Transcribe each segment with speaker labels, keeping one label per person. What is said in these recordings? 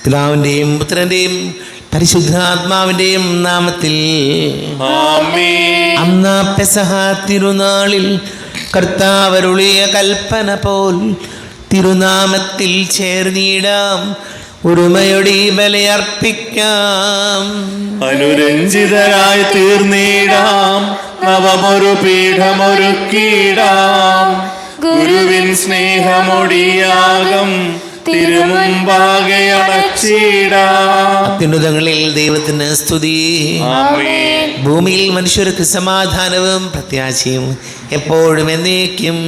Speaker 1: പിതാവിൻ്റെയും പുത്രൻ്റെയും പരിശുദ്ധാത്മാവിൻ്റെയും നാമത്തിൽ
Speaker 2: ആമേൻ.
Speaker 1: അന്നാ പെസഹ തിരുനാളിൽ കർത്താവരുളിയ കൽപ്പന പോൽ തിരുനാമത്തിൽ ചേർന്നിടാം, ഒരുമയൊടി ബലിയർപ്പിക്കാം.
Speaker 2: അനുരഞ്ജിതരായി തീർന്നിടാം, നവമൊരു പീഠമൊരുക്കിടാം. ഗുരുവിൻ സ്നേഹമൊടിയാകം തിരുമുമ്പാകെ അടച്ചിടാം.
Speaker 1: അത്യുന്നതങ്ങളിൽ ദൈവത്തിന് സ്തുതി.
Speaker 2: ആമേൻ.
Speaker 1: ഭൂമിയിൽ മനുഷ്യർക്ക് സമാധാനവും പ്രത്യാശയും എപ്പോഴും എന്നേക്കും.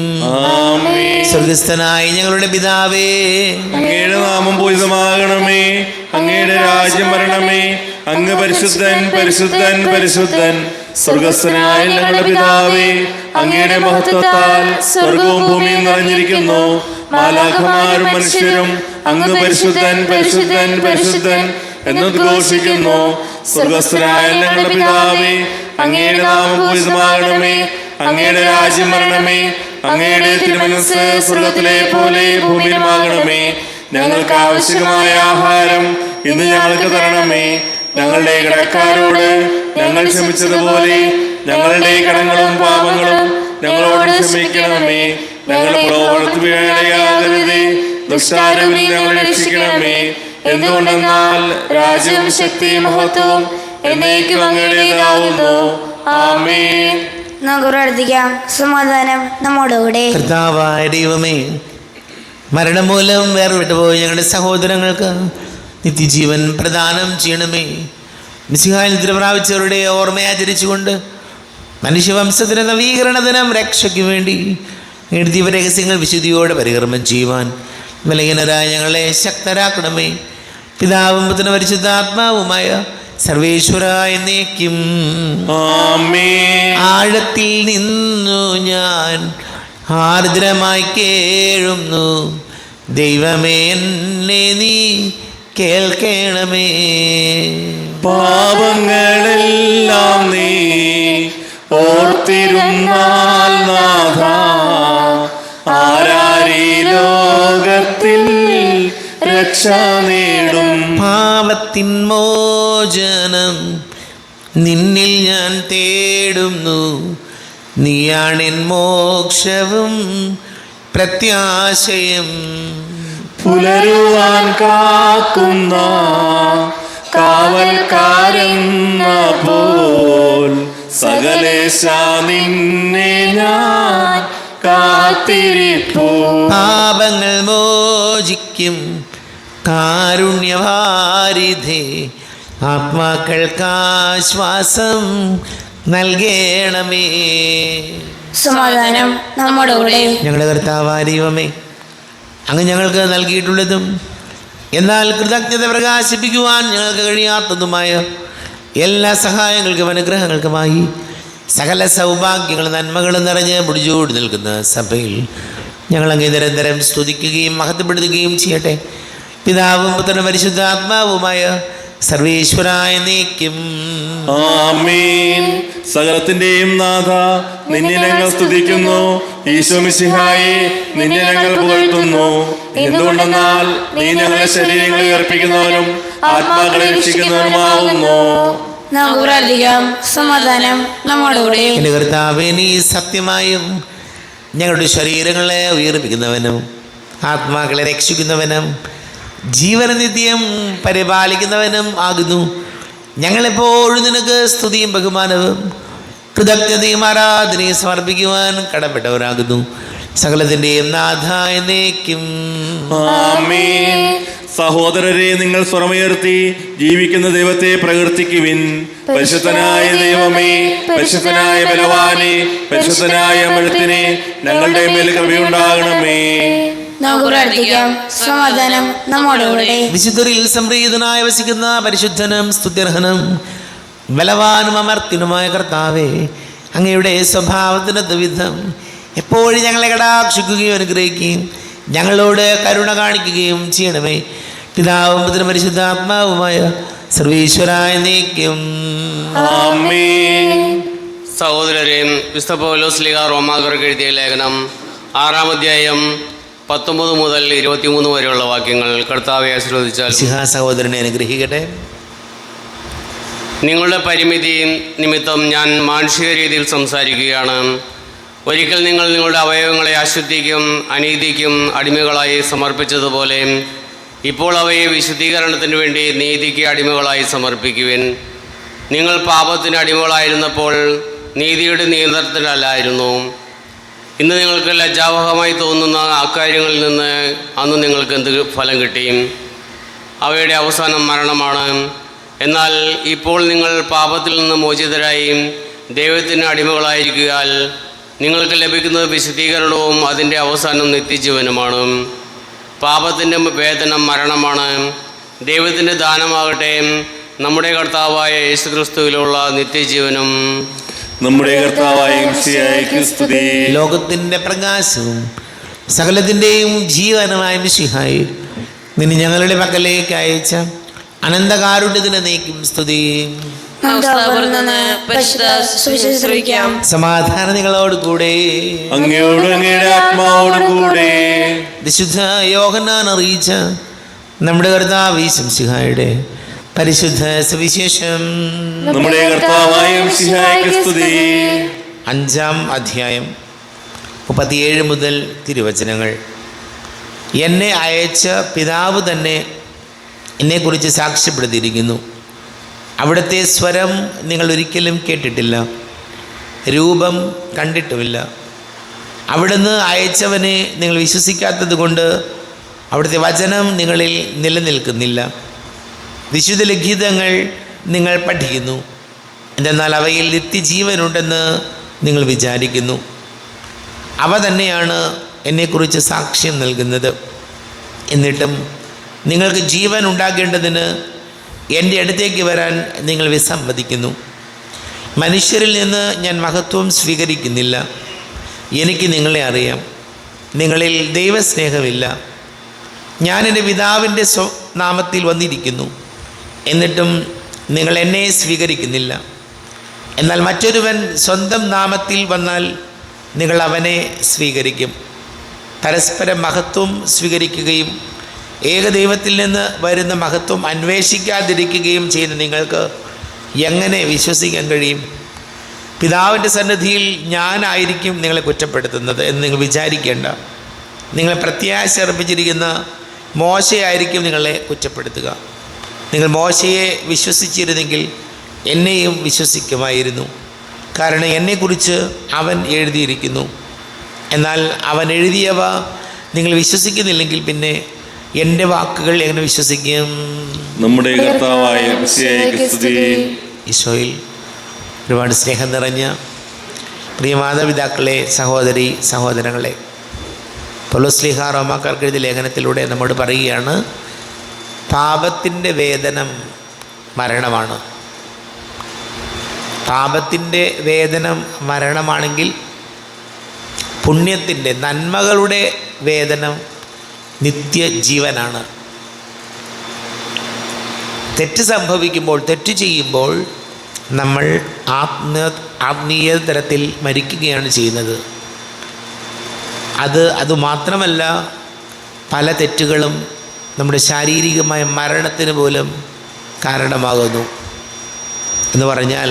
Speaker 2: ആമേൻ.
Speaker 1: സ്വർഗസ്ഥനായ ഞങ്ങളുടെ പിതാവേ,
Speaker 2: അങ്ങയുടെ നാമം പൂജിതമാകണമേ, അങ്ങയുടെ രാജ്യം വരണമേ. അങ്ങ് പരിശുദ്ധൻ പരിശുദ്ധൻ പരിശുദ്ധൻ. സ്വർഗസ്ഥനായ ഞങ്ങളുടെ പിതാവേ, അങ്ങയുടെ മഹത്വത്താൽ സ്വർഗവും ഭൂമിയും നിറഞ്ഞിരിക്കുന്നു. മാലാഖമാരും മനുഷ്യരും അങ്ങ് പരിശുദ്ധൻ പരിശുദ്ധൻ പരിശുദ്ധൻ എന്നുദ്ഘോഷിക്കുന്നു. സ്വർഗസ്ഥനായ ഞങ്ങളുടെ പിതാവേ, അങ്ങയുടെ നാമം പൂജിതമാകണമേ, അങ്ങയുടെ രാജ്യം വരണമേ. അങ്ങയുടെ തിരുമനസ്സ് സ്വർഗത്തിലെ പോലെ ഭൂമിയിലുമാകണമേ. ഞങ്ങൾക്ക് ആവശ്യമായ ആഹാരം ഇന്ന് ഞങ്ങൾക്ക് തരണമേ. ഞങ്ങളുടെ കടക്കാരോട് ഞങ്ങൾ ക്ഷമിച്ചതുപോലെ ഞങ്ങളുടെ കടങ്ങളും പാപങ്ങളും ഞങ്ങളോട് ക്ഷമിക്കണമേ. ഞങ്ങളുടെ പ്രലോഭനത്തിൽ വീഴാനിടയാകരുതേ, ദുഷ്ടാരൂപിൽ ഞങ്ങളെ രക്ഷിക്കണമേ. എന്തുകൊണ്ടെന്നാൽ രാജ്യവും ശക്തിയും മഹത്വവും എന്നേക്കും അങ്ങയുടേതാവുന്നു. ആമേൻ.
Speaker 3: നമുക്ക് പ്രാർത്ഥിക്കാം. സമാധാനം നമ്മോടുകൂടെ.
Speaker 1: കർത്താവായ ദൈവമേ, മരണം മൂലം വേർവിട്ടുപോയി ഞങ്ങളുടെ സഹോദരങ്ങൾക്ക് നിത്യജീവൻ പ്രദാനം ചെയ്യണമേ. മിശിഹായിൽ നിദ്ര പ്രാപിച്ചവരുടെ ഓർമ്മയെ ആചരിച്ചുകൊണ്ട് മനുഷ്യവംശത്തിന് നവീകരണ ദിനം രക്ഷയ്ക്ക് വേണ്ടി എഴുതിയ രഹസ്യങ്ങൾ വിശുദ്ധിയോടെ പരികർമ്മം ചെയ്യുവാൻ ബലഹീനരായ ഞങ്ങളെ ശക്തരാക്കണമേ. പിതാവും പുത്രനും പരിശുദ്ധാത്മാവുമായ സർവേശ്വര എന്നേക്കും.
Speaker 2: ആമേൻ.
Speaker 1: ആഴത്തിൽ നിന്നു ഞാൻ ആർദ്രമായി കേഴുന്നു, ദൈവമേ എന്നെ നീ കേൾക്കണമേ.
Speaker 2: പാപങ്ങളെല്ലാം നീ ഓർത്തിരുന്നാൽ നാഥ, ആരാരീ ലോകത്തിൽ രക്ഷ നേടും.
Speaker 1: പാപത്തിൻ മോചനം നിന്നിൽ ഞാൻ തേടുന്നു, നീയാണെൻ മോക്ഷവും പ്രത്യാശയും.
Speaker 2: പുലരുവാൻ കാക്കുന്ന കാവൽക്കാരെന്ന പോൽ സകലേശ നിന്നെ ഞാൻ കാത്തിരിപ്പൂ.
Speaker 1: പാപങ്ങൾ മോചിക്കും കാരുണ്യവാരിധേ, ആത്മാക്കൾക്കാശ്വാസം നൽകണമേ.
Speaker 3: സമാധാനം നമ്മോടുകൂടെ.
Speaker 1: ഞങ്ങളുടെ കർത്താവായ ദൈവമേ, അങ്ങ് ഞങ്ങൾക്ക് നൽകിയിട്ടുള്ളതും എന്നാൽ കൃതജ്ഞത പ്രകാശിപ്പിക്കുവാൻ ഞങ്ങൾക്ക് കഴിയാത്തതുമായ എല്ലാ സഹായങ്ങൾക്കും അനുഗ്രഹങ്ങൾക്കുമായി സകല സൗഭാഗ്യങ്ങളും നന്മകളും നിറഞ്ഞ് മുടിച്ചോടി നിൽക്കുന്ന സഭയിൽ ഞങ്ങളങ്ങ് നിരന്തരം സ്തുതിക്കുകയും മഹത്വപ്പെടുത്തുകയും ചെയ്യട്ടെ. പിതാവും പുത്രനും പരിശുദ്ധാത്മാവുമായ സർവേശ്വരായ എന്നേക്കും.
Speaker 2: ആമേൻ. സകലത്തിന്റെയും നാഥ, നിന്നെ ഞങ്ങൾ സ്തുതിക്കുന്നു. ഈശോ മിശിഹായെ, നിന്നെ ഞങ്ങൾ പുകഴ്ത്തുന്നു. എന്തുകൊണ്ടെന്നാൽ നീ ഞങ്ങളുടെ ശരീരങ്ങളെ ഉയർപ്പിക്കുന്നവനും ആത്മാക്കളെ രക്ഷിക്കുന്നവനുമാവുന്നു.
Speaker 3: നമുക്ക് പ്രാർത്ഥിക്കാം. സമാധാനം നമ്മോടുകൂടെ.
Speaker 1: എൻ്റെ കർത്താവേ, നീ സത്യമായും ഞങ്ങളുടെ ശരീരങ്ങളെ ഉയർപ്പിക്കുന്നവനും ആത്മാക്കളെ രക്ഷിക്കുന്നവനും ജീവനനിത്യം പരിപാലിക്കുന്നവനും ആകുന്നു. ഞങ്ങളെപ്പോഴും നിനക്ക് സ്തുതിയും ബഹുമാനവും കൃതജ്ഞതയും ആരാധനയും സമർപ്പിക്കുവാൻ കടപ്പെട്ടവരാകുന്നു. സകലത്തിൻ്റെയും നാഥ എന്നേക്കും.
Speaker 2: ആമേൻ. സഹോദരരെ, നിങ്ങൾ സ്വരമുയർത്തി ജീവിക്കുന്ന ദൈവത്തെ പ്രകീർത്തിക്കുവിൻ. പരിശുദ്ധനായ ദൈവമേ, പരിശുദ്ധനായ ബലവാനെ, പരിശുദ്ധനായ അമൃത്തിനെ, ഞങ്ങളുടെ മേൽ കൃപയുണ്ടാകണമേ.
Speaker 3: നമുക്ക് പ്രാർത്ഥിക്കാം. സമാധാനം നമ്മോടുകൂടെ.
Speaker 1: വിശുദ്ധരിൽ സംപ്രീതനായി വസിക്കുന്ന പരിശുദ്ധനും സ്തുത്യർഹനും ബലവാനും അമർത്തിനുമായ കർത്താവേ, അങ്ങയുടെ സ്വഭാവത്തിന് വിധം എപ്പോഴും ഞങ്ങളെ കടാക്ഷിക്കുകയും അനുഗ്രഹിക്കുകയും ഞങ്ങളോട് കരുണ കാണിക്കുകയും ചെയ്യണമേ. പിതാവും പുത്രനും പരിശുദ്ധാത്മാവുമായ സർവേശ്വരായ എന്നേക്കും.
Speaker 2: ആമേൻ.
Speaker 4: സഹോദരരെ, വിശുദ്ധ പൗലോസ് ശ്ലീഹ റോമാക്കാർക്ക് എഴുതിയ ലേഖനം 6-ാം അധ്യായം 19 മുതൽ 23 വരെയുള്ള വാക്യങ്ങൾ കർത്താവെ ആശീർവദിച്ചാൽ.
Speaker 1: സഹോദരനെ അനുഗ്രഹിക്കട്ടെ.
Speaker 4: നിങ്ങളുടെ പരിമിതി നിമിത്തം ഞാൻ മാനുഷിക രീതിയിൽ സംസാരിക്കുകയാണ്. ഒരിക്കൽ നിങ്ങൾ നിങ്ങളുടെ അവയവങ്ങളെ അശുദ്ധിക്കും അനീതിക്കും അടിമകളായി സമർപ്പിച്ചതുപോലെ ഇപ്പോൾ അവയെ വിശുദ്ധീകരണത്തിന് വേണ്ടി നീതിക്ക് അടിമകളായി സമർപ്പിക്കുവിൻ. നിങ്ങൾ പാപത്തിന് അടിമകളായിരുന്നപ്പോൾ നീതിയുടെ നിയന്ത്രണത്തിലല്ലായിരുന്നു. ഇന്ന് നിങ്ങൾക്ക് ലജ്ജാവഹമായി തോന്നുന്ന അക്കാര്യങ്ങളിൽ നിന്ന് അന്ന് നിങ്ങൾക്ക് എന്ത് ഫലം കിട്ടി? അവയുടെ അവസാനം മരണമാണ്. എന്നാൽ ഇപ്പോൾ നിങ്ങൾ പാപത്തിൽ നിന്ന് മോചിതരായി ദൈവത്തിന് അടിമകളായിരിക്കുകയാൽ നിങ്ങൾക്ക് ലഭിക്കുന്നത് വിശുദ്ധീകരണവും അതിൻ്റെ അവസാനം നിത്യജീവനുമാണ്. പാപത്തിൻ്റെ വേതനം മരണമാണ്. ദൈവത്തിൻ്റെ ദാനമാകട്ടെ നമ്മുടെ കർത്താവായ യേശുക്രിസ്തുവിലുള്ള നിത്യജീവനും.
Speaker 2: നമ്മുടെ കർത്താവായ മിശിഹായ്ക്ക് സ്തുതി.
Speaker 1: ലോകത്തിൻ്റെ പ്രകാശവും സകലത്തിൻ്റെയും ജീവനുമായ മിശിഹായി നിന്നെ ഞങ്ങളുടെ പക്കലേക്ക് അയച്ച അനന്തകാരുണ്യത്തിന് നീക്കും സ്തുതി. സമാധാനം നിങ്ങളോട് കൂടെ.
Speaker 2: അങ്ങയോടും അങ്ങയുടെ ആത്മാവോടും കൂടെ.
Speaker 1: വിശുദ്ധ യോഹന്നാൻ അറിയിച്ച നമ്മുടെ കർത്താവ് മിശിഹായുടെ പരിശുദ്ധ സുവിശേഷം.
Speaker 2: നമ്മുടെ കർത്താവായ മിശിഹായ്ക്ക് സ്തുതി.
Speaker 1: 5-ാം അധ്യായം 37 മുതൽ തിരുവചനങ്ങൾ. എന്നെ അയച്ച പിതാവ് തന്നെ എന്നെക്കുറിച്ച് സാക്ഷ്യപ്പെടുത്തിയിരിക്കുന്നു. അവിടുത്തെ സ്വരം നിങ്ങൾ ഒരിക്കലും കേട്ടിട്ടില്ല, രൂപം കണ്ടിട്ടുമില്ല. അവിടുന്ന് അയച്ചവനെ നിങ്ങൾ വിശ്വസിക്കാത്തത് കൊണ്ട് അവിടുത്തെ വചനം നിങ്ങളിൽ നിലനിൽക്കുന്നില്ല. വിശുദ്ധ ലിഖിതങ്ങൾ നിങ്ങൾ പഠിക്കുന്നു, എന്തെന്നാൽ അവയിൽ നിത്യജീവനുണ്ടെന്ന് നിങ്ങൾ വിചാരിക്കുന്നു. അവ തന്നെയാണ് എന്നെക്കുറിച്ച് സാക്ഷ്യം നൽകുന്നത്. എന്നിട്ടും നിങ്ങൾക്ക് ജീവൻ ഉണ്ടാകേണ്ടതിന് എൻ്റെ അടുത്തേക്ക് വരാൻ നിങ്ങൾ വിസമ്മതിക്കുന്നു. മനുഷ്യരിൽ നിന്ന് ഞാൻ മഹത്വം സ്വീകരിക്കുന്നില്ല. എനിക്ക് നിങ്ങളെ അറിയാം. നിങ്ങളിൽ ദൈവസ്നേഹമില്ല. ഞാൻ എൻ്റെ പിതാവിൻ്റെ നാമത്തിൽ വന്നിരിക്കുന്നു, എന്നിട്ടും നിങ്ങൾ എന്നെ സ്വീകരിക്കുന്നില്ല. എന്നാൽ മറ്റൊരുവൻ സ്വന്തം നാമത്തിൽ വന്നാൽ നിങ്ങൾ അവനെ സ്വീകരിക്കും. പരസ്പരം മഹത്വം സ്വീകരിക്കുകയും ഏകദൈവത്തിൽ നിന്ന് വരുന്ന മഹത്വം അന്വേഷിക്കാതിരിക്കുകയും ചെയ്യുന്ന നിങ്ങൾക്ക് എങ്ങനെ വിശ്വസിക്കാൻ കഴിയും? പിതാവിൻ്റെ സന്നിധിയിൽ ഞാനായിരിക്കും നിങ്ങളെ കുറ്റപ്പെടുത്തുന്നത് എന്ന് നിങ്ങൾ വിചാരിക്കേണ്ട. നിങ്ങളെ പ്രത്യാശ അർപ്പിച്ചിരിക്കുന്ന മോശയായിരിക്കും നിങ്ങളെ കുറ്റപ്പെടുത്തുക. നിങ്ങൾ മോശയെ വിശ്വസിച്ചിരുന്നെങ്കിൽ എന്നെയും വിശ്വസിക്കുമായിരുന്നു, കാരണം എന്നെക്കുറിച്ച് അവൻ എഴുതിയിരിക്കുന്നു. എന്നാൽ അവൻ എഴുതിയവ നിങ്ങൾ വിശ്വസിക്കുന്നില്ലെങ്കിൽ പിന്നെ എൻ്റെ വാക്കുകൾ എങ്ങനെ വിശ്വസിക്കും?
Speaker 2: നമ്മുടെ കർത്താവായ മിശിഹായ്ക്ക് സ്തുതി.
Speaker 1: ഈശോയിൽ ഒരുപാട് സ്നേഹം നിറഞ്ഞ പ്രിയ മാതാപിതാക്കളെ, സഹോദരി സഹോദരങ്ങളെ, പൗലോസ് റോമാക്കാർക്ക് എഴുതിയ ലേഖനത്തിലൂടെ നമ്മോട് പറയുകയാണ്, പാപത്തിൻ്റെ വേതനം മരണമാണ്. പാപത്തിൻ്റെ വേതനം മരണമാണെങ്കിൽ പുണ്യത്തിൻ്റെ നന്മകളുടെ വേതനം നിത്യജീവനാണ്. തെറ്റ് സംഭവിക്കുമ്പോൾ, തെറ്റ് ചെയ്യുമ്പോൾ നമ്മൾ ആത്മീയ തലത്തിൽ മരിക്കുകയാണ് ചെയ്യുന്നത്. അതുമാത്രമല്ല, പല തെറ്റുകളും നമ്മുടെ ശാരീരികമായ മരണത്തിന് പോലും കാരണമാകുന്നു. എന്ന് പറഞ്ഞാൽ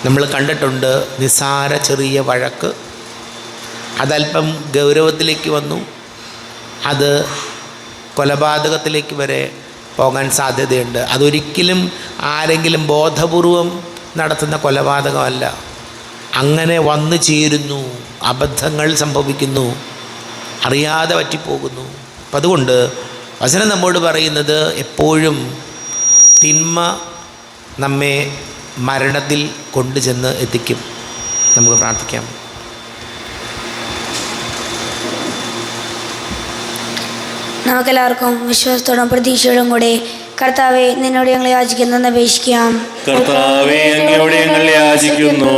Speaker 1: നമ്മൾ കണ്ടിട്ടുണ്ട്, നിസ്സാര ചെറിയ വഴക്ക് അതല്പം ഗൗരവത്തിലേക്ക് വന്നു, അത് കൊലപാതകത്തിലേക്ക് വരെ പോകാൻ സാധ്യതയുണ്ട്. അതൊരിക്കലും ആരെങ്കിലും ബോധപൂർവം നടത്തുന്ന കൊലപാതകമല്ല. അങ്ങനെ വന്നു ചേരുന്നു, അബദ്ധങ്ങൾ സംഭവിക്കുന്നു, അറിയാതെ പറ്റിപ്പോകുന്നു. അപ്പം അതുകൊണ്ട് വചനം നമ്മോട് പറയുന്നത് എപ്പോഴും തിന്മ നമ്മെ മരണത്തിൽ കൊണ്ടുചെന്ന് എത്തിക്കും. നമുക്ക് പ്രാർത്ഥിക്കാം.
Speaker 3: നമുക്കെല്ലാവർക്കും വിശ്വാസത്തോടും പ്രതീക്ഷയോടും കൂടെ കർത്താവെ നിന്നോട് ഞങ്ങളെ യാചിക്കുന്നു അപേക്ഷിക്കാം.
Speaker 2: കർത്താവേ, അങ്ങയോട് ഞങ്ങൾ യാചിക്കുന്നു.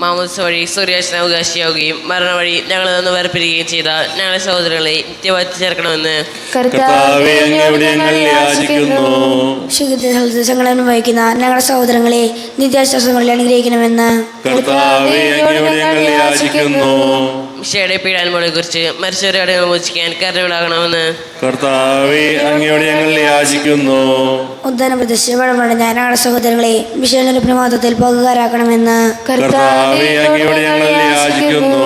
Speaker 5: മാമോദിസ വഴി സൂര്യാശന അവകാശിയാവുകയും മരണ വഴി ഞങ്ങളിൽ നിന്ന് വേർപിരിയുകയും ചെയ്ത ഞങ്ങളെ സഹോദരങ്ങളെ നിത്യവാഴ്ച ചേർക്കണമെന്ന്
Speaker 2: കർത്താവേ, അങ്ങയോട് ഞങ്ങൾ യാചിക്കുന്നു.
Speaker 3: ശുദ്ധങ്ങൾ അനുഭവിക്കുന്ന ഞങ്ങളുടെ സഹോദരങ്ങളെ നിത്യാശ്വാസങ്ങളിൽ അനുഗ്രഹിക്കണമെന്ന്
Speaker 2: കർത്താവേ, അങ്ങയോട് ഞങ്ങൾ യാചിക്കുന്നു.
Speaker 5: മിശിഹായുടെ പീഡാനുഭവങ്ങളെ കുറിച്ച് മരിച്ചവരുടെ മോചിക്കാൻ കരുണയുണ്ടാകണമെന്ന്
Speaker 2: കർത്താവേ അങ്ങയോട് ഞങ്ങൾ യാചിക്കുന്നു.
Speaker 3: ഉദ്ധാന പ്രദർശനപടപട ഞങ്ങളുടെ സഹോദരങ്ങളെ വിശേഷ പ്രമാദത്തിൽ പങ്കുകാരാക്കണമെന്ന്
Speaker 2: കർത്താവേ അങ്ങയോട് ഞങ്ങൾ യാചിക്കുന്നു.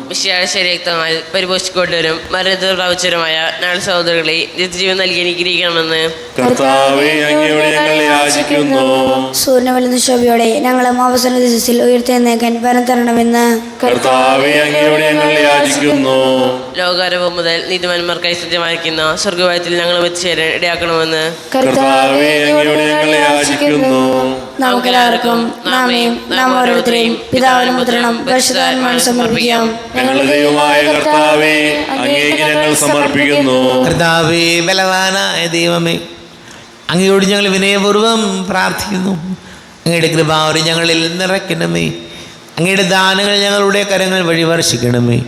Speaker 5: മിശിഹായുടെ ശരീരമായി പരിപോഷിക്കൊണ്ടവരും മരണത്തിൽ പ്രാപിച്ചവരുമായ ഞങ്ങളുടെ സഹോദരങ്ങളെ നിത്യജീവൻ നൽകി അനുഗ്രഹിക്കണമെന്ന്
Speaker 2: കർത്താവേ അങ്ങയോട് ഞങ്ങൾ യാചിക്കുന്നു.
Speaker 3: സൂര്യനവലുന്ന ശോഭയോടെ ഞങ്ങളും അവസാന ദിവസത്തിൽ ഉയർത്തെഴുന്നേൽക്കാൻ വരം തരണമെന്ന്
Speaker 2: കർത്താവേ അങ്ങയോട് ഞങ്ങൾ യാചിക്കുന്നു.
Speaker 5: ലോകാരംഭം മുതൽ നീതിമാന്മാർക്കായി സജ്ജമായിരിക്കുന്ന സ്വർഗവായത്തിൽ ഞങ്ങൾ എത്തിച്ചേരാൻ ഇടയാക്കണമെന്ന്
Speaker 2: കർത്താവേ അങ്ങയോട് ഞങ്ങൾ യാചിക്കുന്നു.
Speaker 3: നമുക്കെല്ലാവർക്കും നാം ഓരോരുത്തരെയും പിതാവിനും പുത്രനും പരിശുദ്ധാത്മാവിനും സമർപ്പിക്കാം.
Speaker 2: ഞങ്ങളുടെ ദൈവമായ കർത്താവേ അങ്ങേക്ക് ഞങ്ങൾ സമർപ്പിക്കുന്നു.
Speaker 1: കർത്താവേ, ബലവാനായ ദൈവമേ, അങ്ങയോട് ഞങ്ങൾ വിനയപൂർവ്വം പ്രാർത്ഥിക്കുന്നു. അങ്ങയുടെ കൃപാവരെ ഞങ്ങളിൽ നിറയ്ക്കണമേ. അങ്ങയുടെ ദാനങ്ങൾ ഞങ്ങളുടെ കരങ്ങൾ വഴി വർഷിക്കണമേ.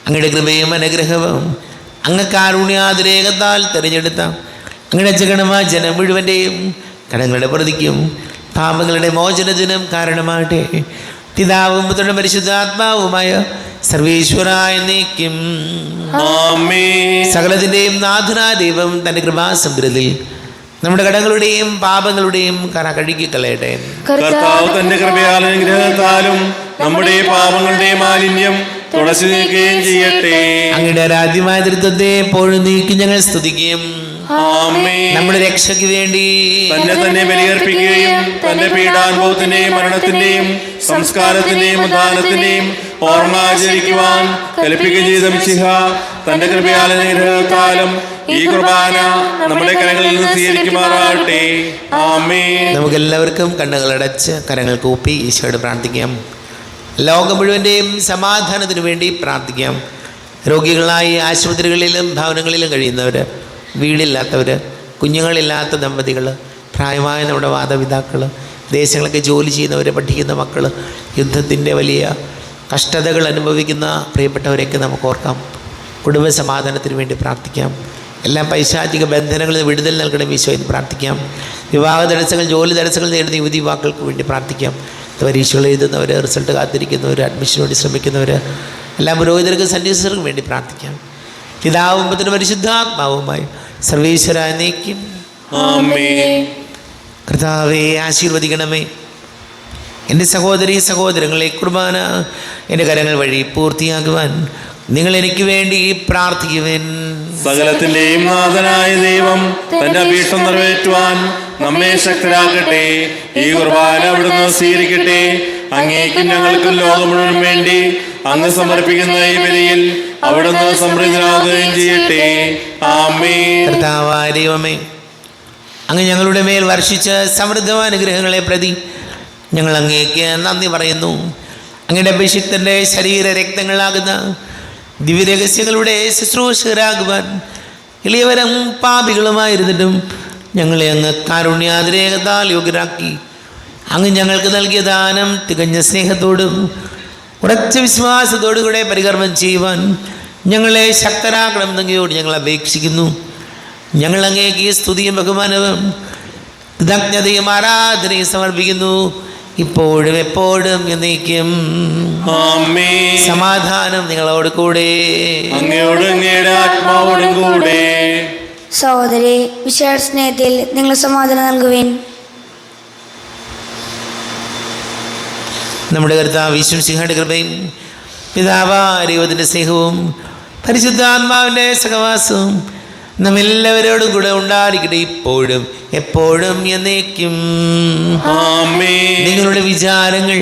Speaker 1: അങ്ങയുടെ കൃപയും അനുഗ്രഹവും അങ്ങ് കാരുണ്യാതിരേകത്താൽ തിരഞ്ഞെടുത്ത അങ്ങയുടെ ജഗണമായ ജനം മുഴുവൻ്റെയും കടങ്ങളുടെ പ്രതിക്കും പാപങ്ങളുടെ മോചനത്തിനും കാരണമാകട്ടെ. പിതാവും പുത്രനും പരിശുദ്ധാത്മാവുമായ സർവീശ്വരായ നീക്കും.
Speaker 2: ആമേൻ.
Speaker 1: സകലത്തിൻ്റെയും നാഥനായ ദൈവം തൻ്റെ കൃപാസമുദ്രത്തിൽ നമ്മുടെ കടങ്ങളുടെയും പാപങ്ങളുടെയും കറ കഴുകിക്കളയട്ടെ.
Speaker 2: കർത്താവ് തന്റെ കൃപയാലും അനുഗ്രഹത്താലും നമ്മുടെ പാപങ്ങളുടെ മാലിന്യം തുടച്ചു നീക്കുകയും ചെയ്യട്ടെ.
Speaker 1: അങ്ങയുടെ ആരാധ്യമായ തൃത്വത്തെ എപ്പോഴും നീക്കി ഞങ്ങൾ സ്തുതിക്കുകയും
Speaker 2: ആമേൻ.
Speaker 1: നമ്മുടെ രക്ഷയ്ക്ക് വേണ്ടി
Speaker 2: തന്നെ ബലിയർപ്പിക്കുകയും തന്റെ പീഡാനുഭവത്തിന്റെയും മരണത്തിന്റെയും സംസ്കാരത്തിന്റെയും ഉദ്ധാനത്തിന്റെയും ഓർമ്മ ആചരിക്കുവാൻ കൽപ്പിക്കുകയും ചെയ്ത മിശിഹ തന്റെ കൃപയാലും അനുഗ്രഹത്താലും ഈ കുർബാന നമ്മുടെ കരങ്ങളിൽ നിന്ന് സ്വീകരിക്കുമാറാകട്ടെ. ആമേൻ.
Speaker 1: നമുക്കെല്ലാവർക്കും കണ്ണുകളടച്ച് കരങ്ങൾ കൂപ്പി ഈശോയോട് പ്രാർത്ഥിക്കാം. ലോകം മുഴുവൻ്റെയും സമാധാനത്തിനു വേണ്ടി പ്രാർത്ഥിക്കാം. രോഗികളായി ആശുപത്രികളിലും ഭവനങ്ങളിലും കഴിയുന്നവർ, വീടില്ലാത്തവർ, കുഞ്ഞുങ്ങളില്ലാത്ത ദമ്പതികൾ, പ്രായമായ നമ്മുടെ മാതാപിതാക്കൾ, ദേശങ്ങളൊക്കെ ജോലി ചെയ്യുന്നവർ, പഠിക്കുന്ന മക്കൾ, യുദ്ധത്തിൻ്റെ വലിയ കഷ്ടതകൾ അനുഭവിക്കുന്ന പ്രിയപ്പെട്ടവരെയൊക്കെ നമുക്ക് ഓർക്കാം. കുടുംബ സമാധാനത്തിന് വേണ്ടി പ്രാർത്ഥിക്കാം. എല്ലാ പൈശാചിക ബന്ധനങ്ങളിൽ വിടുതൽ നൽകണം ഈശോ എന്ന് പ്രാർത്ഥിക്കാം. വിവാഹ തടസ്സങ്ങൾ, ജോലി തടസ്സങ്ങൾ നേരിടുന്ന യുവതി യുവാക്കൾക്ക് വേണ്ടി പ്രാർത്ഥിക്കാം. പരീക്ഷകൾ എഴുതുന്നവർ, റിസൾട്ട് കാത്തിരിക്കുന്നവർ, അഡ്മിഷന് വേണ്ടി ശ്രമിക്കുന്നവർ, എല്ലാ പുരോഹിതർക്കും സന്യാസികർക്കും വേണ്ടി പ്രാർത്ഥിക്കാം. പിതാവും പുത്രനും പരിശുദ്ധാത്മാവുമായി സർവീശ്വരായ നീക്കും.
Speaker 2: ആമേൻ.
Speaker 1: കർത്താവേ, ആശീർവദിക്കണമേ. എൻ്റെ സഹോദരീ സഹോദരങ്ങളെ, കുർബാന എൻ്റെ കരങ്ങൾ വഴി പൂർത്തിയാക്കുവാൻ നിങ്ങൾ എനിക്ക് വേണ്ടി പ്രാർത്ഥിക്കുവാൻ.
Speaker 2: സകലത്തിന്റെയും നാഥനായ ദൈവം തന്റെ അപേക്ഷ നിറവേറ്റുവാൻ നമ്മെ ശക്തരാക്കട്ടെ. ഈ കുർബാന അവിടുന്ന് സ്വീകരിക്കട്ടെ. അങ്ങേക്കും ഞങ്ങൾക്കും ലോകം മുഴുവൻ വേണ്ടി അങ്ങ് സമർപ്പിക്കുന്ന ഈ ബലിയിൽ അവിടുന്ന് സംപ്രീതനാകുകയും ചെയ്യട്ടെ. ആമേൻ.
Speaker 1: കർത്താവായ ദൈവമേ, അങ്ങ് ഞങ്ങളുടെ മേൽ വർഷിച്ച സമൃദ്ധമായ അനുഗ്രഹങ്ങളെ പ്രതി ഞങ്ങൾ അങ്ങേക്ക് നന്ദി പറയുന്നു. അങ്ങയുടെ അഭിഷിക്തൻ്റെ ശരീര രക്തങ്ങളാകുന്ന ദിവ്യരഹസ്യങ്ങളുടെ ശുശ്രൂഷകരാകുവാൻ എളിയവരും പാപികളുമായിരുന്നിട്ടും ഞങ്ങളെ അങ്ങ് കാരുണ്യാതിരേകത്താൽ യോഗ്യരാക്കി. അങ്ങ് ഞങ്ങൾക്ക് നൽകിയ ദാനം തികഞ്ഞ സ്നേഹത്തോടും ഉറച്ച വിശ്വാസത്തോടു കൂടെ പരികർമ്മം ചെയ്യുവാൻ ഞങ്ങളെ ശക്തരാക്കണമെന്ന് അങ്ങയോട് ഞങ്ങൾ അപേക്ഷിക്കുന്നു. ഞങ്ങൾ അങ്ങേക്ക് സ്തുതിയും ബഹുമാനവും കൃതജ്ഞതയും ആരാധനയും സമർപ്പിക്കുന്നു, ഇപ്പോഴും എപ്പോഴും എന്നേക്കും.
Speaker 2: ആമേൻ.
Speaker 1: സമാധാനം നിങ്ങളോട് കൂടെ.
Speaker 2: അങ്ങയോട് അങ്ങയുടെ ആത്മാവോടും കൂടെ.
Speaker 3: സഹോദരി, വിശേഷ സ്നേഹത്തിൽ നിങ്ങൾ സമാധാനം നൽകുവിൻ.
Speaker 1: നമ്മുടെ കർത്താവ് യേശുമിശിഹായുടെ കൃപയും പിതാവായ ദൈവത്തിൻ്റെ സ്നേഹവും പരിശുദ്ധാത്മാവിൻ്റെ സഹവാസവും നമ്മെല്ലാവരോടും കൂടെ ഉണ്ടായിരിക്കട്ടെ, ഇപ്പോഴും എപ്പോഴും എന്നേക്കും.
Speaker 2: ആമേൻ.
Speaker 1: നിങ്ങളുടെ വിചാരങ്ങൾ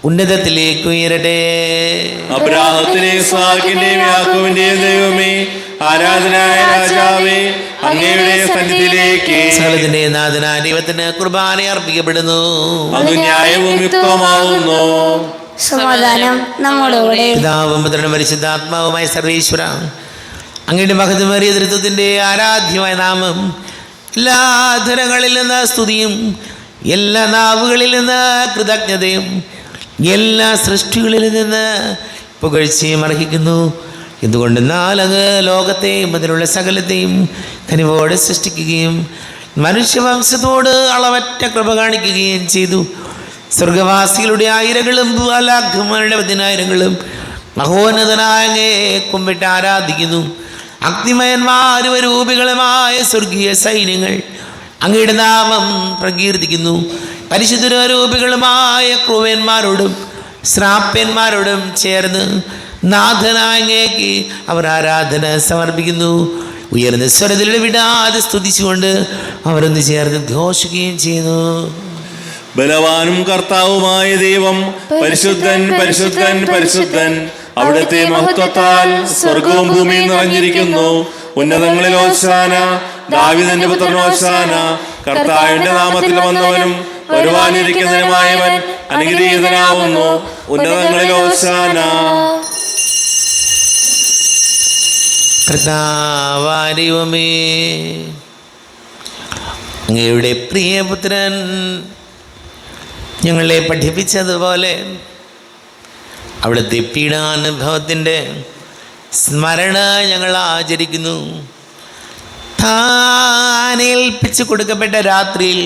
Speaker 1: ഉന്നതത്തിലേക്ക് ഉയരട്ടെ.
Speaker 2: അബ്രാഹത്തിന്റെയും ഇസ്ഹാക്കിന്റെയും യാക്കോബിന്റെയും ദൈവമേ, ആരാധനായ രാജാവേ, അങ്ങയുടെ സന്നിധിയിലേക്ക്
Speaker 1: സകലത്തിന്റെ നാഥനായ ദൈവത്തിന് കുർബാന അർപ്പിക്കപ്പെടുന്നു.
Speaker 2: അത് ന്യായവും യുക്തമാവുന്നു.
Speaker 3: സമാധാനം നമ്മോടുകൂടെ.
Speaker 1: പിതാവും പുത്രനും പരിശുദ്ധാത്മാവുമായ സർവീശ്വര, അങ്ങയുടെ മഹത്വമേറിയ തൃത്വത്തിൻ്റെ ആരാധ്യമായ നാമം എല്ലാ ധരങ്ങളിൽ നിന്ന് സ്തുതിയും എല്ലാ നാവുകളിൽ നിന്ന് കൃതജ്ഞതയും എല്ലാ സൃഷ്ടികളിൽ നിന്ന് പുകഴ്ചയും അർഹിക്കുന്നു. എന്തുകൊണ്ടെന്നാൽ അങ്ങ് ലോകത്തെയും അതിലുള്ള സകലത്തെയും കനിവോടെ സൃഷ്ടിക്കുകയും മനുഷ്യവംശത്തോട് അളവറ്റ കൃപ കാണിക്കുകയും ചെയ്തു. സ്വർഗവാസികളുടെ ആയിരങ്ങളും മാലാഖമാരുടെ 10,000ങ്ങളും മഹോന്നതനായ അങ്ങയെ കുമ്പിട്ട് ആരാധിക്കുന്നു. അഗ്നിമയന്മാരും രൂപികളുമായ സ്വർഗീയ സൈന്യങ്ങൾ അങ്ങയുടെ നാമം പ്രകീർത്തിക്കുന്നു. പരിശുദ്ധരൂപികളുമായ ക്രൂവന്മാരോടും ശ്രാപ്യന്മാരോടും ചേർന്ന് നാഥനായ അങ്ങേക്ക് അവർ ആരാധന സമർപ്പിക്കുന്നു. ഉയർന്ന സ്വരത്തിൽ വിടാതെ സ്തുതിച്ചുകൊണ്ട് അവരൊന്ന് ചേർന്ന് ഘോഷിക്കുകയും ചെയ്യുന്നു.
Speaker 2: ബലവാനും കർത്താവുമായ ദൈവം പരിശുദ്ധൻ പരിശുദ്ധൻ പരിശുദ്ധൻ. അവിടുത്തെ മഹത്വത്താൽ സ്വർഗവും ഭൂമിയും നിറഞ്ഞിരിക്കുന്നു. ഉന്നതങ്ങളിൽ ഹോശാന, ദാവീദിന്റെ പുത്രൻ ഹോശാന. കർത്താവിന്റെ നാമത്തിൽ വന്നവനും വരുവാനിരിക്കുന്നവനുമായവൻ അനുഗ്രഹീതനാവുന്നു. ഉന്നതങ്ങളിൽ ഹോശാന.
Speaker 1: കർത്താവാരിവമേ, അങ്ങയുടെ പ്രിയപുത്രൻ ഞങ്ങളെ പഠിപ്പിച്ചതുപോലെ അവിടുത്തെ പീഡാനുഭവത്തിൻ്റെ സ്മരണ ഞങ്ങൾ ആചരിക്കുന്നു. താനേൽപ്പിച്ചു കൊടുക്കപ്പെട്ട രാത്രിയിൽ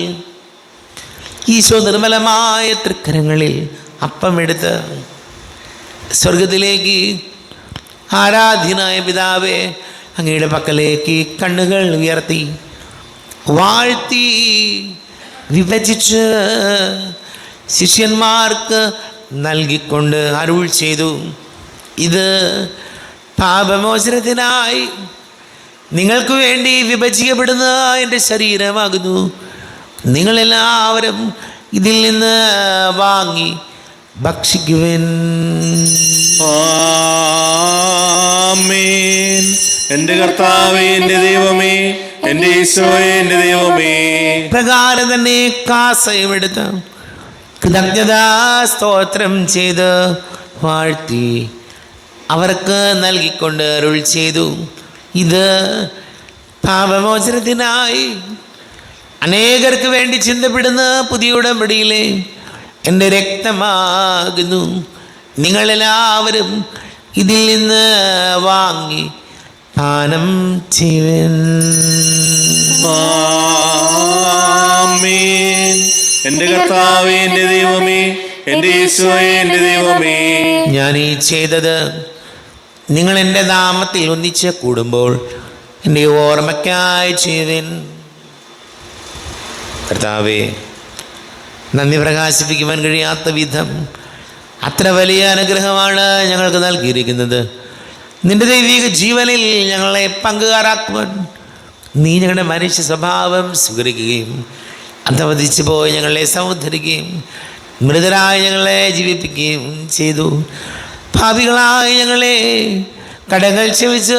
Speaker 1: ഈശോ നിർമ്മലമായ തൃക്കരങ്ങളിൽ അപ്പമെടുത്ത് സ്വർഗത്തിലേക്ക് ആരാധ്യനായ പിതാവേ അങ്ങയുടെ പക്കലേക്ക് കണ്ണുകൾ ഉയർത്തി വാഴ്ത്തി വിഭജിച്ച് ശിഷ്യന്മാർക്ക് നൽകിക്കൊണ്ട് അരുൾ ചെയ്തു, ഇത് പാപമോചനത്തിനായി നിങ്ങൾക്ക് വേണ്ടി വിഭജിക്കപ്പെടുന്ന എൻ്റെ ശരീരമാകുന്നു. നിങ്ങളെല്ലാവരും ഇതിൽ നിന്ന് വാങ്ങി ഭക്ഷിക്കുവിൻ.
Speaker 2: ആമേൻ. എൻ്റെ കർത്താവേ, എൻ്റെ ദൈവമേ, എൻ്റെ ഈശോയെ, എൻ്റെ ദൈവമേ.
Speaker 1: പ്രകാരം തന്നെ കാസയുമെടുത്ത് കൃതജ്ഞതാ സ്തോത്രം ചെയ്ത് വാഴ്ത്തി അവർക്ക് നൽകിക്കൊണ്ട് അരുൾ ചെയ്തു, ഇത് പാപമോചനത്തിനായി അനേകർക്ക് വേണ്ടി ചിന്തപ്പെടുന്ന പുതിയ ഉടമ്പടിയിലെ എൻ്റെ രക്തമാകുന്നു. നിങ്ങളെല്ലാവരും ഇതിൽ നിന്ന് വാങ്ങി പാനം ചെയ്യുവിൻ.
Speaker 2: ആമേൻ. എൻ്റെ കർത്താവേ, എൻ്റെ ദൈവമേ, എൻ്റെ ഈശോയെ, എൻ്റെ ദൈവമേ.
Speaker 1: ഞാൻ ഈ ചെയ്തത് നിങ്ങൾ എൻ്റെ നാമത്തിൽ ഒന്നിച്ച് കൂടുമ്പോൾ എൻ്റെ ഓർമ്മയ്ക്കായി ചെയ്യുവിൻ. കർത്താവേ, നന്ദി പ്രകാശിപ്പിക്കുവാൻ കഴിയാത്ത വിധം അത്ര വലിയ അനുഗ്രഹമാണ് ഞങ്ങൾക്ക് നൽകിയിരിക്കുന്നത്. നിന്റെ ദൈവിക ജീവനിൽ ഞങ്ങളെ പങ്കുകാരാക്കുവാൻ നീ ഞങ്ങളുടെ മനുഷ്യ സ്വഭാവം സ്വീകരിക്കുകയും അധവധിച്ചു പോയി ഞങ്ങളെ സമുദ്ധരിക്കുകയും മൃതരായി ഞങ്ങളെ ജീവിപ്പിക്കുകയും ചെയ്തു. ഭാവികളായി ഞങ്ങളെ കടങ്ങൾ ക്ഷമിച്ച്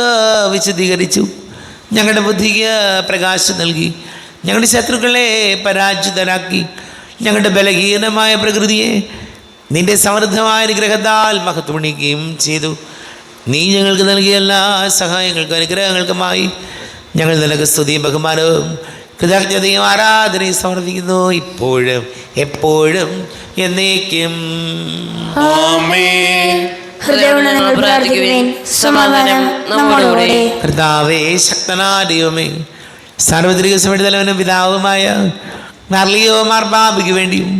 Speaker 1: വിശദീകരിച്ചു. ഞങ്ങളുടെ ബുദ്ധിക്ക് പ്രകാശം നൽകി. ഞങ്ങളുടെ ശത്രുക്കളെ പരാജിതരാക്കി. ഞങ്ങളുടെ ബലഹീനമായ പ്രകൃതിയെ നിന്റെ സമൃദ്ധമായ അനുഗ്രഹത്താൽ മഹത്വമണിക്കുകയും ചെയ്തു. നീ ഞങ്ങൾക്ക് നൽകിയ എല്ലാ സഹായങ്ങൾക്കും അനുഗ്രഹങ്ങൾക്കുമായി ഞങ്ങൾ നിനക്ക് സ്തുതിയും ബഹുമാനവും കൃതജ്ഞതയും ആരാധനയും സമർപ്പിക്കുന്നു, ഇപ്പോഴും എപ്പോഴും എന്നേക്കും.
Speaker 2: ആമേൻ.
Speaker 3: ഹൃദയങ്ങൾ പ്രാർത്ഥിക്കുവിൻ. സമാധാനം നമ്മോടുകൂടെ.
Speaker 1: കർത്താവേ, ശക്തനായ ദൈവമേ, സാർവത്രിക സഭയുടെ തലവനും പിതാവുമായ മാർലിയോ മാർബാബയ്ക്ക് വേണ്ടിയും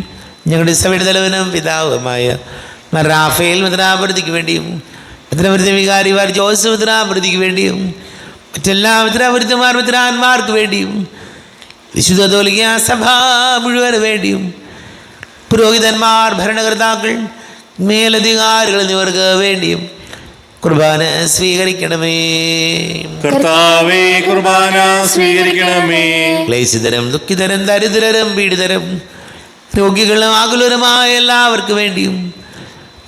Speaker 1: ഞങ്ങളുടെ സഭയുടെ തലവനും പിതാവുമായ റാഫേൽ മിത്രാപുരത്തിക്ക് വേണ്ടിയും മിത്രാപുരത്തെ വികാരിമാർ ജോസഫ് മിത്രാപുരത്തിക്ക് വേണ്ടിയും മറ്റെല്ലാ മിത്രാപുരത്തുമാർ മിത്രാന്മാർക്ക് വേണ്ടിയും വിശുദ്ധ കത്തോലിക്ക സഭ മുഴുവന് വേണ്ടിയും പുരോഹിതന്മാർ, ഭരണകർത്താക്കൾ, മേലധികാരികൾ എന്നിവർക്ക് വേണ്ടിയും കുർബാന സ്വീകരിക്കണമേ.
Speaker 2: കർത്താവേ, കുർബാന സ്വീകരിക്കണമേ.
Speaker 1: ക്ലേശിതരും ദുഃഖിതരും ദരിദ്രരും പീഡിതരും രോഗികളും ആകുലരുമായ എല്ലാവർക്കും വേണ്ടിയും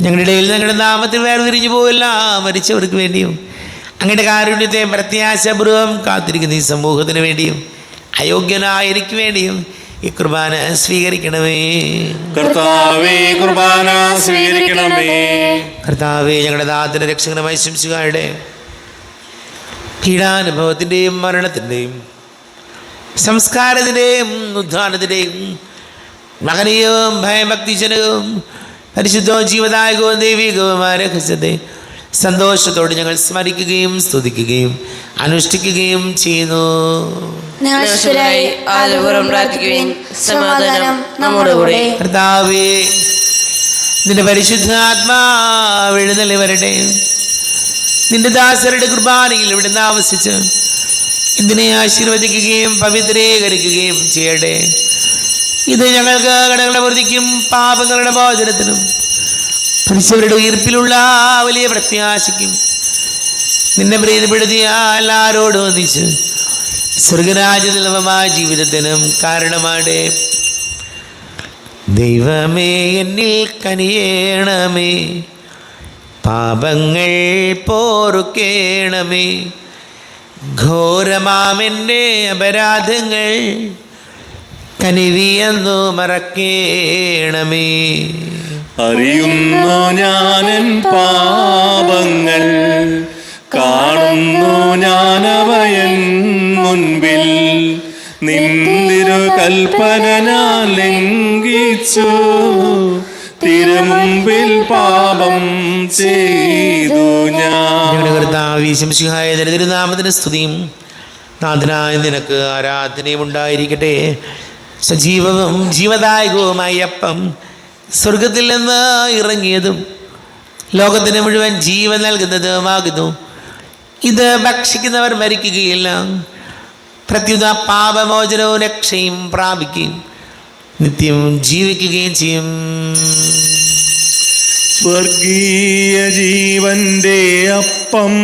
Speaker 1: ഞങ്ങളുടെ ഇടയിൽ ഞങ്ങളുടെ നാമത്തിൽ വേർതിരിഞ്ഞു പോയില്ല മരിച്ചവർക്ക് വേണ്ടിയും അങ്ങയുടെ കാരുണ്യത്തെ പ്രത്യാശപൂർവ്വം കാത്തിരിക്കുന്ന ഈ സമൂഹത്തിന് വേണ്ടിയും അയോഗ്യനായ എനിക്ക് വേണ്ടിയും ഈ കുർബാന സ്വീകരിക്കണമേ.
Speaker 2: കർത്താവേ, കുർബാന സ്വീകരിക്കണമേ.
Speaker 1: കർത്താവേ, ഞങ്ങളുടെ നാഥന്റെ രക്ഷകനുമായ ശംസുകാരുടെ പീഡാനുഭവത്തിൻ്റെയും മരണത്തിൻ്റെയും സംസ്കാരത്തിൻ്റെയും ഉദ്ധാനത്തിൻ്റെയും മഹനീയവും ഭയഭക്തിജനകവും പരിശുദ്ധവും ജീവദായകവും ദൈവികവുമായ രഹസ്യത്തെ സന്തോഷത്തോടെ ഞങ്ങൾ സ്മരിക്കുകയും സ്തുതിക്കുകയും അനുഷ്ഠിക്കുകയും ചെയ്യുന്നു.
Speaker 3: നിങ്ങളായി ആദരപൂർവ്വം പ്രാർത്ഥിക്കുവിൻ. സമാധാനം നമ്മോടുകൂടെ.
Speaker 1: കർത്താവേ, നിന്റെ പരിശുദ്ധാത്മാവ് എഴുന്നള്ളി വരട്ടെ. നിന്റെ ദാസരുടെ കുർബാനയിൽ ഇവിടെ താമസിച്ച് ഇതിനെ ആശീർവദിക്കുകയും പവിത്രീകരിക്കുകയും ചെയ്യട്ടെ. ഇത് ഞങ്ങൾക്ക് കടങ്ങളുടെ വൃത്തിക്കും പാപങ്ങളുടെ മോചനത്തിനും മരിച്ചവരുടെ ഉയർപ്പിലുള്ള വലിയ പ്രത്യാശയ്ക്കും നിന്നെ പ്രീതിപ്പെടുത്തിയ എല്ലാവരോടും ഒന്നിച്ച് സ്വർഗരാജ്യമായ ജീവിതത്തിനും കാരണമാടേ. ദൈവമേ എന്നിൽ കനിയേണമേ, പാപങ്ങൾ പോറുക്കേണമേ, ഘോരമാമെൻ്റെ അപരാധങ്ങൾ കനിവിയെന്നു മറക്കേണമേ.
Speaker 2: അറിയുന്നു ഞാനൻ പാപങ്ങൾ, കാണുന്നു ഞാനവയൻ മുൻപിൽ. നിന്തിരു കൽപ്പന ഞാൻ ലംഘിച്ചു, തിരുമുമ്പിൽ പാപം ചെയ്തു ഞാൻ.
Speaker 1: തിരുനാമത്തിന് സ്തുതിയും നാഥനായ നിനക്ക് ആരാധനയും ഉണ്ടായിരിക്കട്ടെ. സജീവവും ജീവദായകവുമായ അപ്പം സ്വർഗത്തിൽ നിന്ന് ഇറങ്ങിയതും ലോകത്തിന് മുഴുവൻ ജീവൻ നൽകുന്നതുമാകുന്നു. ഇത് ഭക്ഷിക്കുന്നവർ മരിക്കുകയില്ല, പ്രത്യുത പാപമോചനവും രക്ഷയും പ്രാപിക്കുകയും നിത്യം ജീവിക്കുകയും ചെയ്യും.
Speaker 2: സ്വർഗീയ ജീവന്റെ അപ്പം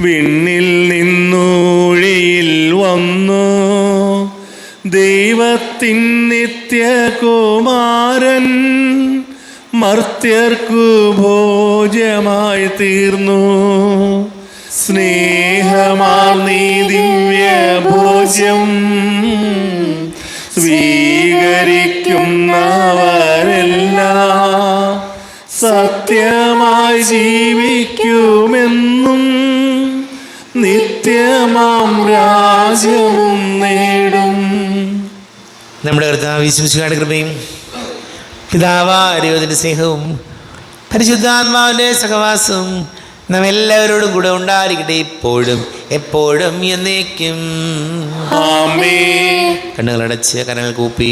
Speaker 2: വിണ്ണിൽ നിന്നൂഴിയിൽ വന്നു, ദൈവത്തിൻ നിത്യകുമാരൻ മർത്യർക്കു ഭോജ്യമായി തീർന്നു. സ്നേഹമാം നീ ദിവ്യ ഭോജ്യം സ്വീകരിക്കുന്നവരെല്ലാം സത്യമായി ജീവിക്കുമെന്നും നിത്യമാം രാജ്യവും നേടും.
Speaker 1: നമ്മുടെ കർത്താവ് യേശുമിശിഹായുടെ കൃപയും പിതാവായ സ്നേഹവും പരിശുദ്ധാത്മാവിൻ്റെ സഹവാസവും നാം എല്ലാവരോടും കൂടെ ഉണ്ടായിരിക്കട്ടെ, ഇപ്പോഴും എപ്പോഴും എന്നേക്കും. കണ്ണുകളടച്ച് കരങ്ങൾ കൂപ്പി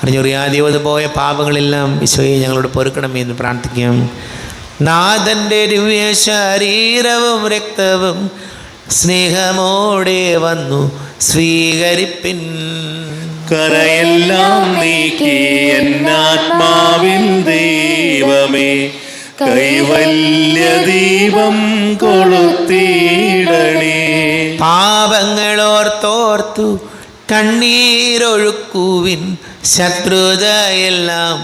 Speaker 1: അറിഞ്ഞുറിയാതെ പോയ പാപങ്ങളെല്ലാം ഈശോയെ ഞങ്ങളോട് പൊറുക്കണമേ എന്ന് പ്രാർത്ഥിക്കാം. നാഥൻ്റെ ദിവ്യ ശരീരവും രക്തവും സ്നേഹമോടെ വന്നു സ്വീകരിപ്പിൻ.
Speaker 2: കരയെല്ലാം നീക്കി എന്നാത്മാവിൻ ദൈവമേ, കൈവല്യ ദീപം കൊളുത്തിയിടണേ.
Speaker 1: പാപങ്ങളോർത്തോർത്തു കണ്ണീരൊഴുക്കുവിൻ, ശത്രുതയെല്ലാം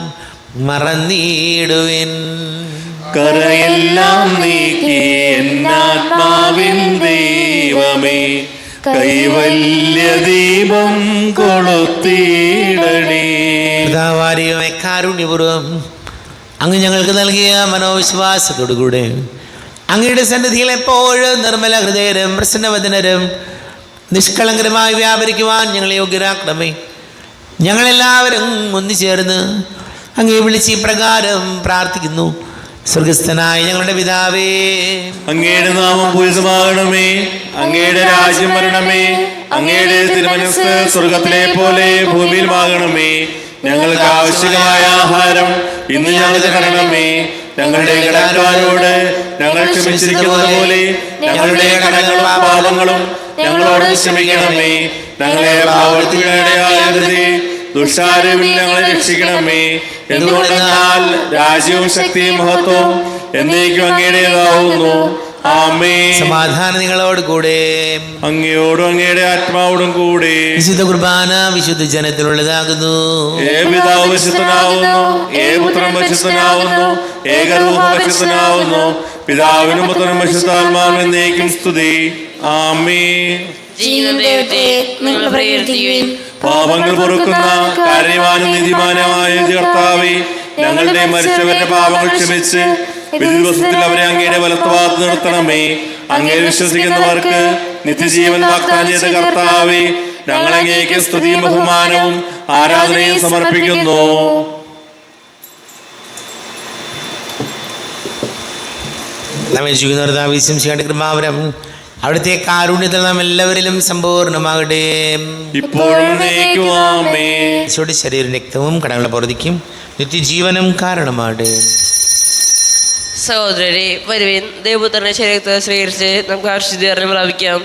Speaker 1: മറന്നിടുവിൻ.
Speaker 2: കരയെല്ലാം നീക്കി എന്നാത്മാവിൻ ദൈവമേ, കൈവല്യ ദീപം കൊളുത്തിയിടണേ.
Speaker 1: പിതാവാരിയുമേ കാരുണ്യപൂർവ്വം അങ്ങ് ഞങ്ങൾക്ക് നൽകിയ മനോവിശ്വാസത്തോടുകൂടെ അങ്ങയുടെ സന്നിധിയിൽ എപ്പോഴും നിർമ്മല ഹൃദയരും പ്രസന്നവദനരും നിഷ്കളങ്കരമായി വ്യാപരിക്കുവാൻ ഞങ്ങളെ യോഗ്യരാക്കണമേ. ഞങ്ങളെല്ലാവരും ഒന്നുചേർന്ന് അങ്ങയെ വിളിച്ച് ഇപ്രകാരം പ്രാർത്ഥിക്കുന്നു. സ്വർഗസ്ഥനായ ഞങ്ങളുടെ പിതാവേ,
Speaker 2: അങ്ങയുടെ നാമം പൂജിതമാകണമേ, അങ്ങയുടെ രാജ്യം വരണമേ, അങ്ങയുടെ തിരുമനസ്സ് സ്വർഗത്തിലെ പോലെ ഭൂമിയിലുമാകണമേ. ഞങ്ങൾക്ക് ആവശ്യമായ ആഹാരം ഇന്ന് ഞങ്ങൾക്ക് തരണമേ. ഞങ്ങളുടെ കടക്കാരോട് ഞങ്ങൾ ക്ഷമിച്ചിരിക്കുന്നത് പോലെ ഞങ്ങളുടെ കടങ്ങളും പാപങ്ങളും ഞങ്ങളോട് ക്ഷമിക്കണമേ. ഞങ്ങളെ പാപത്തിനിടയാകരുതേ, ദുഷ്ടാരൂപിൽ ഞങ്ങളെ രക്ഷിക്കണമേ. എന്തുകൊണ്ടെന്നാൽ രാജ്യവും ശക്തിയും മഹത്വവും എന്നേക്കും അങ്ങയുടേതാവുന്നു. ആമേൻ.
Speaker 1: സമാധാനം നിങ്ങളോട് കൂടെ,
Speaker 2: അങ്ങയോടും അങ്ങയുടെ ആത്മാവോടും കൂടെ.
Speaker 1: വിശുദ്ധ കുർബാന വിശുദ്ധ ജനത്തിലുള്ളതാകുന്നു.
Speaker 2: പിതാവ് പരിശുദ്ധനാവുന്നു, പുത്രൻ പരിശുദ്ധനാവുന്നു, ഏകരൂപ പരിശുദ്ധനാവുന്നു. പിതാവിനും പുത്രനും പരിശുദ്ധാത്മാവിനും എന്നേക്കും സ്തുതി. ആമേൻ. പാപങ്ങൾ പൊറുക്കുന്ന കാരുണ്യവാനും നീതിമാനുമായ കർത്താവേ, ഞങ്ങളുടെ മരിച്ചവരുടെ പാപങ്ങൾ ക്ഷമിച്ച് വിധി ദിവസത്തിൽ അവരെ അങ്ങയുടെ വലത്തുഭാഗത്ത് നിർത്തണമേ. അങ്ങയെ വിശ്വസിക്കുന്നവർക്ക് നിത്യജീവൻ വാഗ്ദാനം ചെയ്ത കർത്താവേ, ഞങ്ങളങ്ങേക്ക് സ്തുതിയും ബഹുമാനവും ആരാധനയും സമർപ്പിക്കുന്നു.
Speaker 1: കൃപാവരം അവിടുത്തെ കാരുണ്യത്തിൽ നാം എല്ലാവരിലും സമ്പൂർണ്ണമാകട്ടെ.
Speaker 2: ഇപ്പോഴും
Speaker 1: ശരീരം രക്തവും കടങ്ങളുടെ പുറത്തേക്കും നിത്യജീവനം കാരണമാകട്ടെ.
Speaker 5: സഹോദരരെ, വരുവിൻ, ദൈവപുത്രന്റെ ശരീരത്തെ സ്വീകരിച്ച് നമുക്ക് ആശുദ്ധീകരണം പ്രാപിക്കാം.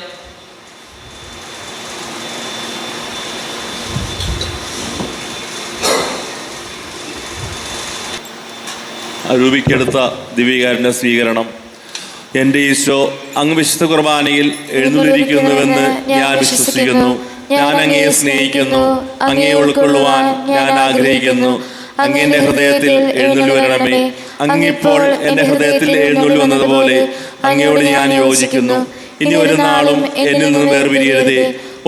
Speaker 2: രൂപിക്കെടുത്ത ദിവ്യകാരുണ്യ സ്വീകരണം. എൻ്റെ ഈശോ, അങ്ങ് വിശുദ്ധ കുർബാനയിൽ എഴുന്നള്ളിരിക്കുന്നുവെന്ന് ഞാൻ വിശ്വസിക്കുന്നു. ഞാൻ അങ്ങയെ സ്നേഹിക്കുന്നു. അങ്ങയെ ഉൾക്കൊള്ളുവാൻ ഞാൻ ആഗ്രഹിക്കുന്നു. അങ്ങ് എൻ്റെ ഹൃദയത്തിൽ എഴുന്നള്ളി വരണമേ. അങ്ങിപ്പോൾ എൻ്റെ ഹൃദയത്തിൽ എഴുന്നള്ളി വന്നതുപോലെ അങ്ങയോട് ഞാൻ യോജിക്കുന്നു. ഇനി ഒരു നാളും എന്നിൽ നിന്ന് വേർപിരിയരുതേ.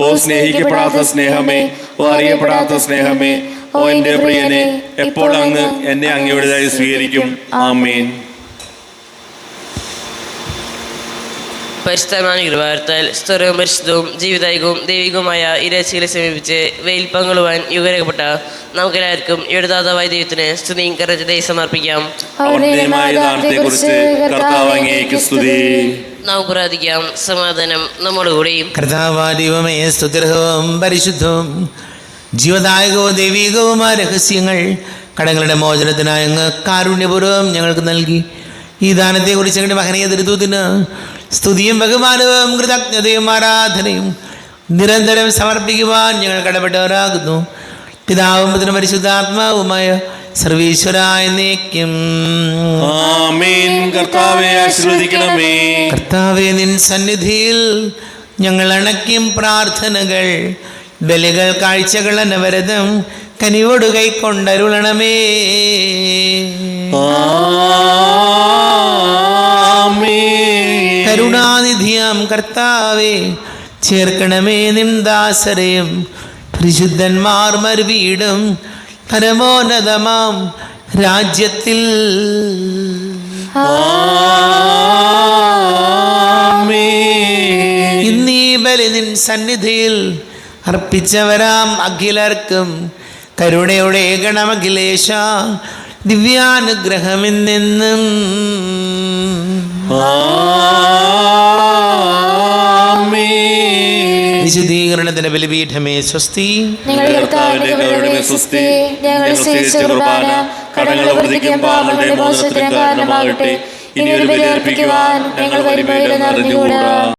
Speaker 2: ഓ സ്നേഹിക്കപ്പെടാത്ത സ്നേഹമേ, ഓ അറിയപ്പെടാത്ത സ്നേഹമേ, ഓ എൻ്റെ പ്രിയനെ, എപ്പോൾ അങ്ങ് എന്നെ അങ്ങയുടേതായി സ്വീകരിക്കും. ആമേൻ.
Speaker 5: പരിശുദ്ധമായ കൃപാവരത്താൽ സ്തുതവും പരിശുദ്ധവും ജീവിതായികവും ദൈവികവുമായ ഇരച്ചികളെ സമീപിച്ച് വെയിൽ പങ്കുവാൻ യുഗരകപ്പെട്ട നമുക്കെല്ലാവർക്കും ഇവിടെ ദാതാവായ ദൈവത്തിന് സ്തുതിയും കരജതയും സമർപ്പിക്കാം. നമുക്ക് പ്രാർത്ഥിക്കാം. സമാധാനം നമ്മോടുകൂടിയും.
Speaker 1: കർത്താവാദിവമേ, സ്തുതിർഹവും പരിശുദ്ധവും ജീവദായകവും ദൈവികവുമായ രഹസ്യങ്ങൾ കടങ്ങളുടെ മോചനത്തിനായി അങ്ങ് കാരുണ്യപൂർവ്വം ഞങ്ങൾക്ക് നൽകി. ഈ ദാനത്തെക്കുറിച്ച് ഞങ്ങളുടെ മഹനീയ ദൃതത്തിന് സ്തുതിയും ബഹുമാനവും കൃതജ്ഞതയും ആരാധനയും നിരന്തരം സമർപ്പിക്കുവാൻ ഞങ്ങൾ കടപ്പെട്ടവരാകുന്നു. പിതാവും പുത്രനും പരിശുദ്ധാത്മാവുമായ സർവീശ്വരായ എന്നേക്കും
Speaker 2: ആമേൻ. കർത്താവേ, ആശീർവദിക്കണമേ.
Speaker 1: കർത്താവേ, നിൻ സന്നിധിയിൽ ഞങ്ങൾ അണയ്ക്കും പ്രാർത്ഥനകൾ, ബലികൾ, കാഴ്ചകൾ അനവരതം കനിവോട് കൈക്കൊണ്ടരുളണമേ. കരുണാനിധിയാം കർത്താവേ, ചേർക്കണമേ നിൻ ദാസരെയും പരിശുദ്ധന്മാർ മരുവീടും പരമോന്നതമാം രാജ്യത്തിൽ. ഇന്നീ ബലി നിൻ സന്നിധിയിൽ അർപ്പിച്ചവരാം അഖിലർക്കും കരുണയുടെ ഗണമഖിലേശ ദിവ്യാനുഗ്രഹമെന്നെന്നും. വിശുദ്ധീകരണത്തിന്റെ ബലിപീഠമേ സ്വസ്തി.
Speaker 2: കടങ്ങളുടെ വൃദ്ധിക്കും പാപങ്ങളുടെ മോചനത്തിനും കാരണമാകട്ടെ. ഇനി ഒരു ബലി അർപ്പിക്കുവാൻ ഞങ്ങൾ വരുമ്പോൾ അറിഞ്ഞുകൂടാ.